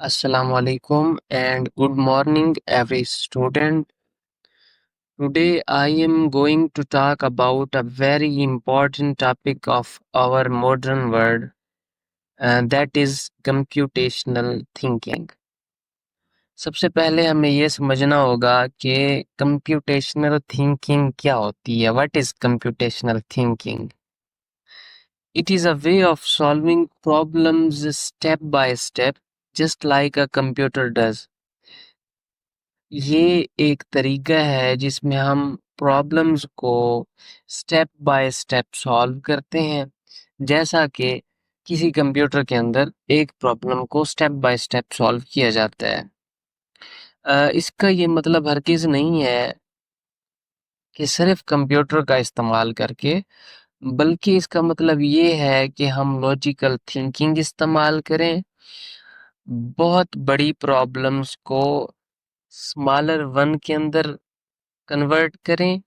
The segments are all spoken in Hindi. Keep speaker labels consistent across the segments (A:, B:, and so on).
A: Assalamu alaikum and good morning, every student. Today, I am going to talk about a very important topic of our modern world, and that is computational thinking. सबसे पहले हमें ये समझना होगा कि computational thinking क्या होती है. What is computational thinking? It is a way of solving problems step by step, just like a computer does. ये एक तरीका है जिसमें हम प्रॉब्लम्स को स्टेप बाय स्टेप सॉल्व करते हैं, जैसा कि किसी कंप्यूटर के अंदर एक प्रॉब्लम को स्टेप बाय स्टेप सॉल्व किया जाता है। इसका ये मतलब हरगिज़ नहीं है कि सिर्फ कंप्यूटर का इस्तेमाल करके, बल्कि इसका मतलब ये है कि हम लॉजिकल थिंकिंग इस्तेमाल करें, बहुत बड़ी प्रॉब्लम्स को स्मॉलर वन के अंदर कन्वर्ट करें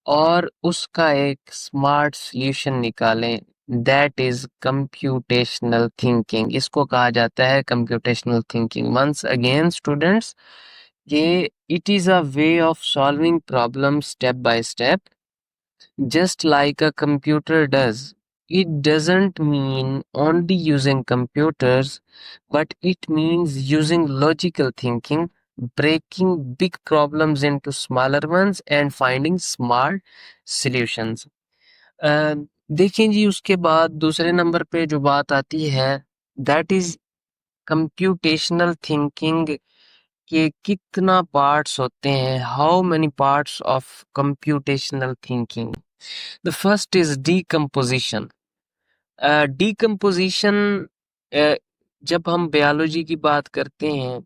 A: और उसका एक स्मार्ट सॉल्यूशन निकालें। That is computational thinking. इसको कहा जाता है computational thinking. Once again students, ये it is a way of solving problem step by step, just like a computer does. It doesn't mean only using computers, but it means using logical thinking, breaking big problems into smaller ones and finding smart solutions. अ, देखें जी, उसके बाद दूसरे नंबर पे जो बात आती है, दैट इज कंप्यूटेशनल थिंकिंग के कितना पार्ट्स होते हैं, how many parts of computational thinking. The first is decomposition. Decomposition, जब हम बायोलॉजी की बात करते हैं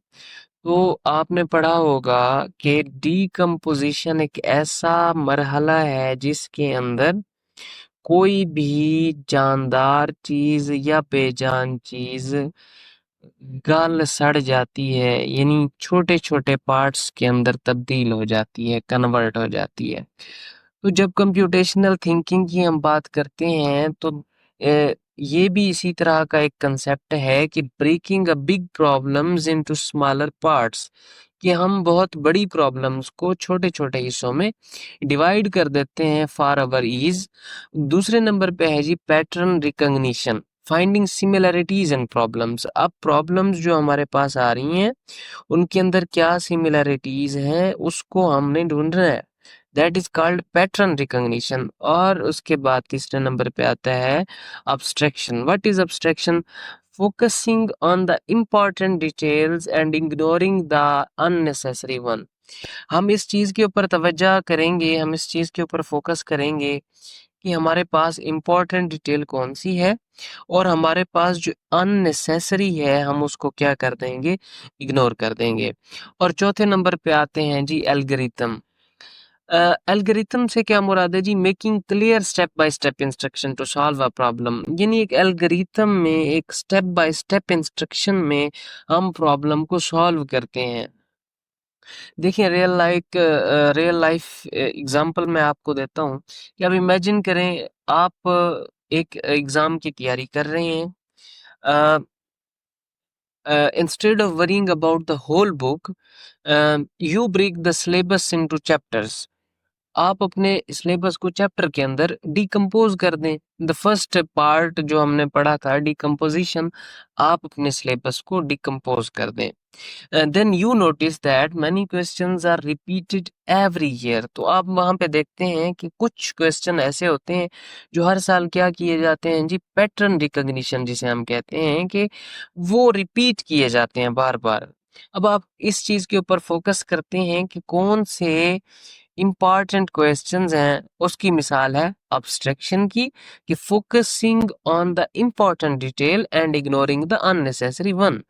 A: तो आपने पढ़ा होगा कि decomposition एक ऐसा मरहला है जिसके अंदर कोई भी जानदार चीज या बेजान चीज गल सड़ जाती है, यानी छोटे छोटे पार्ट्स के अंदर तब्दील हो जाती है, कन्वर्ट हो जाती है। तो जब कंप्यूटेशनल थिंकिंग की हम बात करते हैं तो ये भी इसी तरह का एक कंसेप्ट है कि breaking a big problems into smaller parts, कि हम बहुत बड़ी प्रॉब्लम्स को छोटे छोटे हिस्सों में डिवाइड कर देते हैं फॉर अवर ईज। दूसरे नंबर पे है जी pattern recognition, finding similarities and problems. अब प्रॉब्लम्स जो हमारे पास आ रही हैं उनके अंदर क्या सिमिलरिटीज हैं उसको हमने ढूंढना है, that is called pattern recognition. और उसके बाद तीसरे नंबर पे आता है abstraction. What is abstraction? Focusing on the important details and ignoring the unnecessary one. हम इस चीज के ऊपर तवज्जो करेंगे, हम इस चीज के ऊपर फोकस करेंगे कि हमारे पास इम्पोर्टेंट डिटेल कौन सी है और हमारे पास जो अननेसेसरी है हम उसको क्या कर देंगे, इग्नोर कर देंगे। और चौथे नंबर पे आते हैं जी एल्गोरिथम। एल्गोरिथम से क्या मुराद है जी? Making clear step by step instruction to solve a problem, यानी एक एल्गोरिथम में एक स्टेप बाय स्टेप इंस्ट्रक्शन में हम प्रॉब्लम को सॉल्व करते हैं। देखिए रियल लाइफ एग्जांपल मैं आपको देता हूँ कि अब इमेजिन करें आप एक एग्जाम की तैयारी कर रहे हैं। Instead of worrying about the whole book, you break the syllabus into chapters. आप अपने सिलेबस को चैप्टर के अंदर डिकम्पोज कर दें। द फर्स्ट पार्ट जो हमने पढ़ा था डिकम्पोजिशन, आप अपने सिलेबस को डिकम्पोज कर दें। Then you notice that many questions are repeated every year. तो आप वहां पे देखते हैं कि कुछ क्वेश्चन ऐसे होते हैं जो हर साल क्या किए जाते हैं जी, पैटर्न रिकॉग्निशन जिसे हम कहते हैं, कि वो रिपीट किए जाते हैं बार बार। अब आप इस चीज के ऊपर फोकस करते हैं कि कौन से इम्पॉर्टेंट क्वेश्चंस हैं, उसकी मिसाल है अब्स्ट्रक्शन की, कि focusing on the important detail and ignoring the unnecessary one.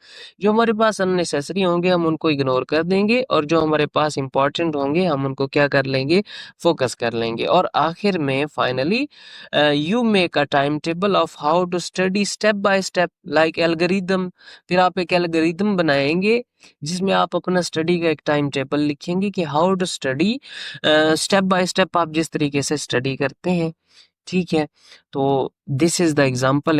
A: जो हमारे पास अननेसेसरी होंगे हम उनको इग्नोर कर देंगे और जो हमारे पास इम्पॉर्टेंट होंगे हम उनको क्या कर लेंगे, फोकस कर लेंगे। और आखिर में finally you make a time table of how to study step by step like algorithm. फिर आप एक एल्गोरिथम बनाएंगे जिसमें आप अपना स्टडी का एक टाइम टेबल लिखेंगे कि how to study step by step, आप जिस तरीके से स्टडी करते हैं। ठीक है, तो दिस इज द एग्जांपल।